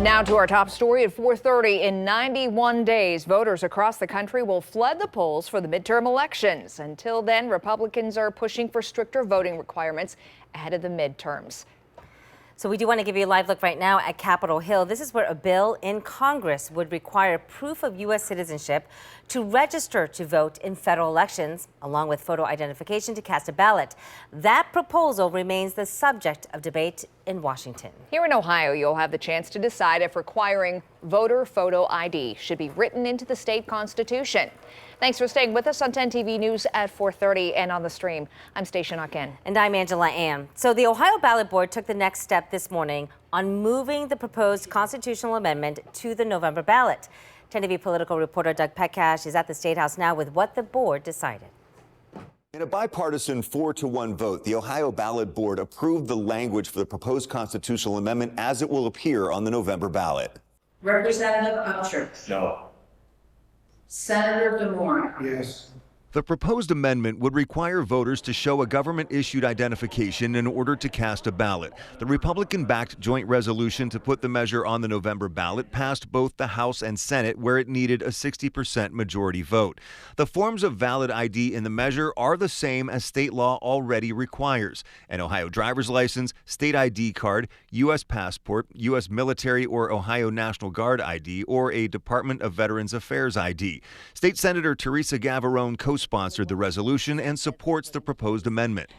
Now to our top story at 4:30. In 91 days, voters across the country will flood the polls for the midterm elections. Until then, Republicans are pushing for stricter voting requirements ahead of the midterms. So we do want to give you a live look right now at Capitol Hill. This is where a bill in Congress would require proof of U.S. citizenship to register to vote in federal elections, along with photo identification to cast a ballot. That proposal remains the subject of debate in Washington. Here in Ohio, you'll have the chance to decide if requiring voter photo ID should be written into the state constitution. Thanks for staying with us on 10 TV News at 4:30 and on the stream. I'm Station Akin. And I'm Angela Ann. So the Ohio Ballot Board took the next step this morning on moving the proposed constitutional amendment to the November ballot. 10 TV political reporter Doug Petcash is at the State House now with what the board decided. In a bipartisan 4-1 vote, the Ohio Ballot Board approved the language for the proposed constitutional amendment as it will appear on the November ballot. Representative Usher. No. Senator DeMora. Yes. The proposed amendment would require voters to show a government-issued identification in order to cast a ballot. The Republican-backed joint resolution to put the measure on the November ballot passed both the House and Senate, where it needed a 60% majority vote. The forms of valid ID in the measure are the same as state law already requires: an Ohio driver's license, state ID card, U.S. passport, U.S. military or Ohio National Guard ID, or a Department of Veterans Affairs ID. State Senator Teresa Gavarone co-sponsored the resolution and supports the proposed amendment.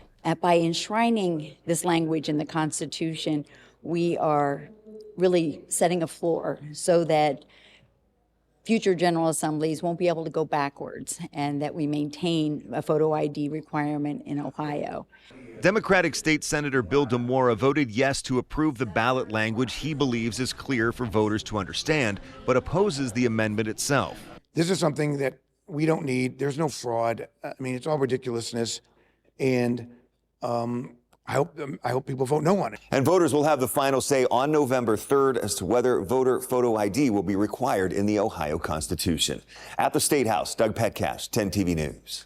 By enshrining this language in the Constitution, we are really setting a floor so that future General Assemblies won't be able to go backwards, and that we maintain a photo ID requirement in Ohio. Democratic State Senator Bill DeMora voted yes to approve the ballot language he believes is clear for voters to understand, but opposes the amendment itself. This is something that we don't need. There's no fraud. I mean, it's all ridiculousness. And I hope people vote no on it. And voters will have the final say on November 3rd as to whether voter photo ID will be required in the Ohio Constitution. At the State House, Doug Petcash, 10 TV News.